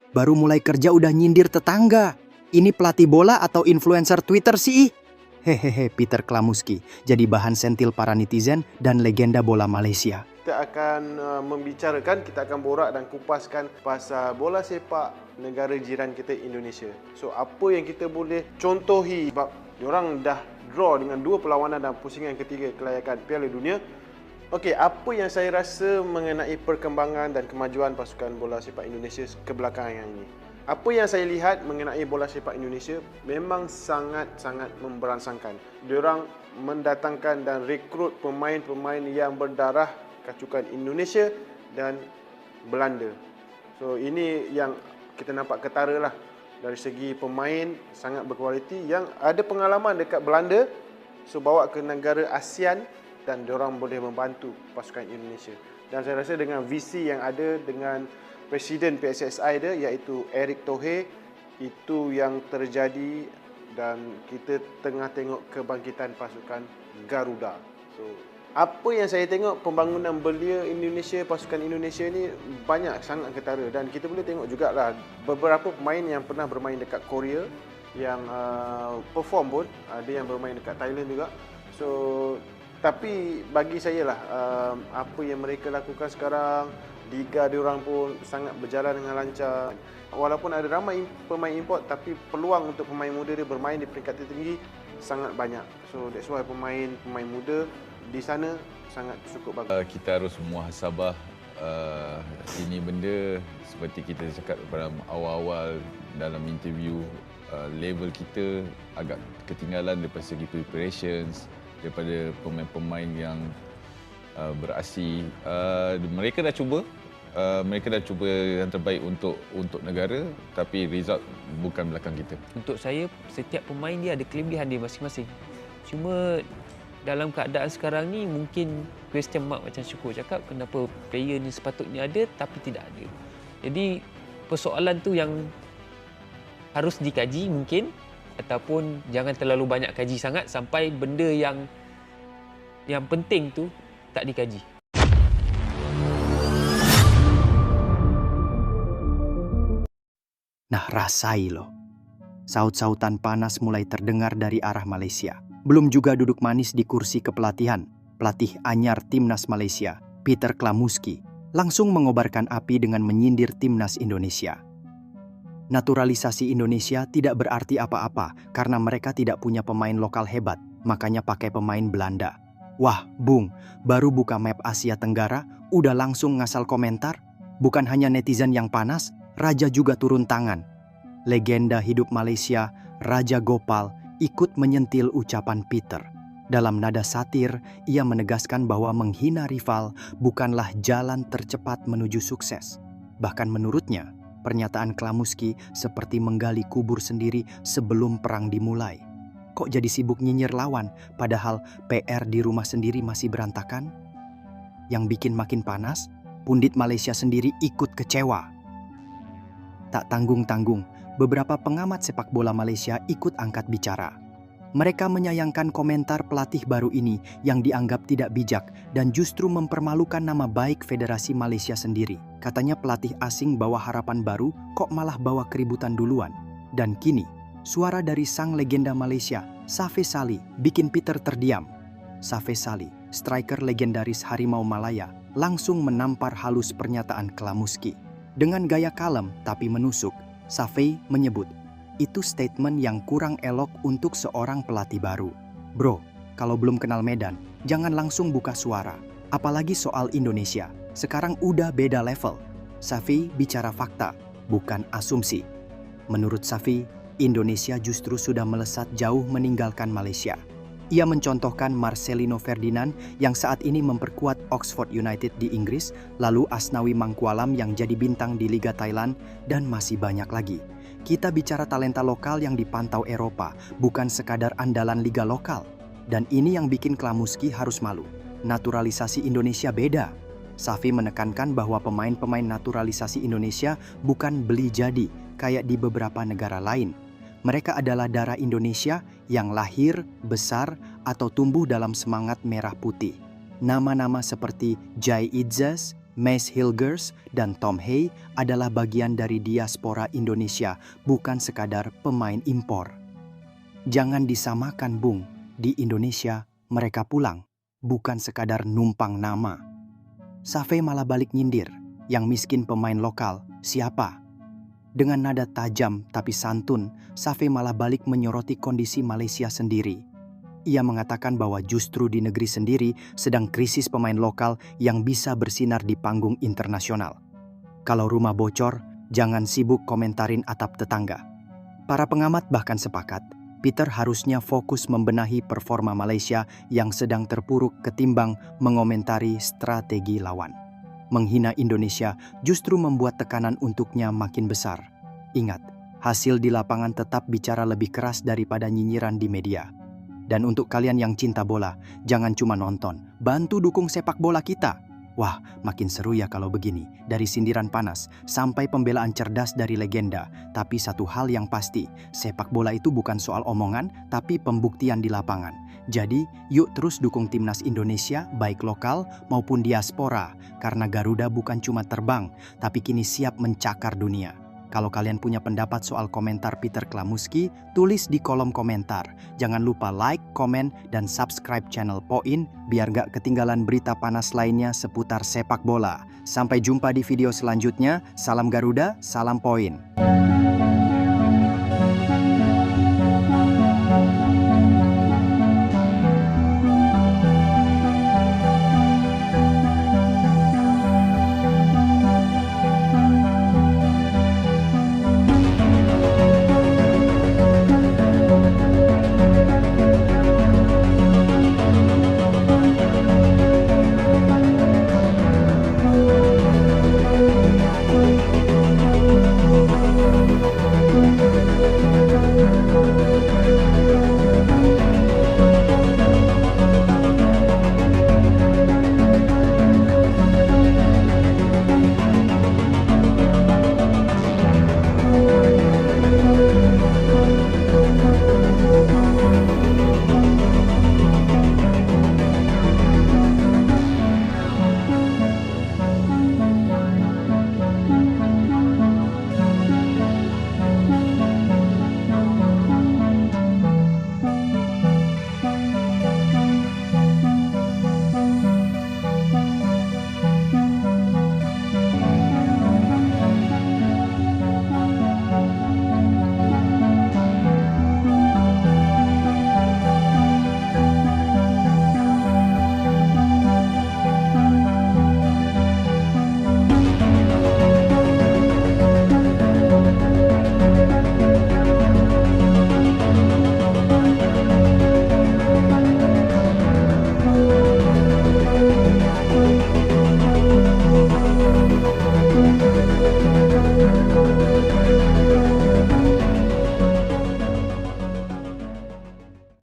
Baru mulai kerja udah nyindir tetangga. Ini pelatih bola atau influencer Twitter sih? Hehehe, Peter Klamuski jadi bahan sentil para netizen dan legenda bola Malaysia. Kita akan membicarakan, kita akan borak dan kupaskan pasal bola sepak negara jiran kita Indonesia. So, apa yang kita boleh contohi sebab diorang dah draw dengan 2 perlawanan dan pusingan ketiga kelayakan Piala Dunia. Okey, apa yang saya rasa mengenai perkembangan dan kemajuan pasukan bola sepak Indonesia kebelakangan ini? Apa yang saya lihat mengenai bola sepak Indonesia memang sangat-sangat memberangsangkan. Diorang mendatangkan dan rekrut pemain-pemain yang berdarah kacukan Indonesia dan Belanda. So ini yang kita nampak ketara lah. Dari segi pemain sangat berkualiti yang ada pengalaman dekat Belanda, so bawa ke negara ASEAN dan diorang boleh membantu pasukan Indonesia. Dan saya rasa dengan visi yang ada dengan Presiden PSSI dia iaitu Erick Thohir, itu yang terjadi dan kita tengah tengok kebangkitan pasukan Garuda. So apa yang saya tengok pembangunan belia Indonesia, pasukan Indonesia ni banyak sangat ketara dan kita boleh tengok jugalah beberapa pemain yang pernah bermain dekat Korea yang perform pun, ada yang bermain dekat Thailand juga. So tapi bagi saya lah apa yang mereka lakukan sekarang, liga diorang pun sangat berjalan dengan lancar. Walaupun ada ramai pemain import tapi peluang untuk pemain muda dia bermain di peringkat tertinggi sangat banyak. So that's why pemain muda di sana sangat cukup bagus. Kita harus muhasabah ini benda seperti kita cakap pada awal-awal dalam interview, level kita agak ketinggalan daripada segi preparations, daripada pemain-pemain yang berasi. Mereka dah cuba yang terbaik untuk negara, tapi result bukan belakang kita. Untuk saya, setiap pemain dia ada kelebihan dia masing-masing. Cuma dalam keadaan sekarang ni mungkin question mark macam Syukur cakap, kenapa player ni sepatutnya ada tapi tidak ada. Jadi persoalan tu yang harus dikaji mungkin, ataupun jangan terlalu banyak kaji sangat sampai benda yang penting tu tak dikaji. Nah, rasai loh. Saut-sautan panas mulai terdengar dari arah Malaysia. Belum juga duduk manis di kursi kepelatihan, pelatih anyar Timnas Malaysia, Peter Klamuski, langsung mengobarkan api dengan menyindir Timnas Indonesia. Naturalisasi Indonesia tidak berarti apa-apa karena mereka tidak punya pemain lokal hebat, makanya pakai pemain Belanda. Wah, Bung, baru buka map Asia Tenggara, udah langsung ngasal komentar? Bukan hanya netizen yang panas, Raja juga turun tangan. Legenda hidup Malaysia, Raja Gopal, ikut menyentil ucapan Peter. Dalam nada satir, ia menegaskan bahwa menghina rival bukanlah jalan tercepat menuju sukses. Bahkan menurutnya, pernyataan Klamuski seperti menggali kubur sendiri sebelum perang dimulai. Kok jadi sibuk nyinyir lawan, padahal PR di rumah sendiri masih berantakan? Yang bikin makin panas, pundit Malaysia sendiri ikut kecewa. Tak tanggung-tanggung, beberapa pengamat sepak bola Malaysia ikut angkat bicara. Mereka menyayangkan komentar pelatih baru ini yang dianggap tidak bijak dan justru mempermalukan nama baik Federasi Malaysia sendiri. Katanya pelatih asing bawa harapan baru kok malah bawa keributan duluan. Dan kini, suara dari sang legenda Malaysia, Shafeez Sali, bikin Peter terdiam. Shafeez Sali, striker legendaris Harimau Malaya, langsung menampar halus pernyataan Klamuski. Dengan gaya kalem tapi menusuk, Shafeez menyebut, itu statement yang kurang elok untuk seorang pelatih baru. Bro, kalau belum kenal medan, jangan langsung buka suara. Apalagi soal Indonesia, sekarang udah beda level. Shafeez bicara fakta, bukan asumsi. Menurut Shafeez, Indonesia justru sudah melesat jauh meninggalkan Malaysia. Ia mencontohkan Marcelino Ferdinand yang saat ini memperkuat Oxford United di Inggris, lalu Asnawi Mangkualam yang jadi bintang di Liga Thailand, dan masih banyak lagi. Kita bicara talenta lokal yang dipantau Eropa, bukan sekadar andalan liga lokal. Dan ini yang bikin Klamuski harus malu. Naturalisasi Indonesia beda. Shafeez menekankan bahwa pemain-pemain naturalisasi Indonesia bukan beli jadi, kayak di beberapa negara lain. Mereka adalah darah Indonesia yang lahir, besar, atau tumbuh dalam semangat merah putih. Nama-nama seperti Jai Idzas, Mace Hilgers dan Tom Hay adalah bagian dari diaspora Indonesia, bukan sekadar pemain impor. Jangan disamakan, Bung. Di Indonesia, mereka pulang, bukan sekadar numpang nama. Safe malah balik nyindir, yang miskin pemain lokal, siapa? Dengan nada tajam tapi santun, Safe malah balik menyoroti kondisi Malaysia sendiri. Ia mengatakan bahwa justru di negeri sendiri sedang krisis pemain lokal yang bisa bersinar di panggung internasional. Kalau rumah bocor, jangan sibuk komentarin atap tetangga. Para pengamat bahkan sepakat, Peter harusnya fokus membenahi performa Malaysia yang sedang terpuruk ketimbang mengomentari strategi lawan. Menghina Indonesia justru membuat tekanan untuknya makin besar. Ingat, hasil di lapangan tetap bicara lebih keras daripada nyinyiran di media. Dan untuk kalian yang cinta bola, jangan cuma nonton, bantu dukung sepak bola kita. Wah, makin seru ya kalau begini. Dari sindiran panas sampai pembelaan cerdas dari legenda. Tapi satu hal yang pasti, sepak bola itu bukan soal omongan, tapi pembuktian di lapangan. Jadi, yuk terus dukung timnas Indonesia, baik lokal maupun diaspora. Karena Garuda bukan cuma terbang, tapi kini siap mencakar dunia. Kalau kalian punya pendapat soal komentar Peter Klamuski, tulis di kolom komentar. Jangan lupa like, komen, dan subscribe channel Poin biar gak ketinggalan berita panas lainnya seputar sepak bola. Sampai jumpa di video selanjutnya. Salam Garuda, salam Poin.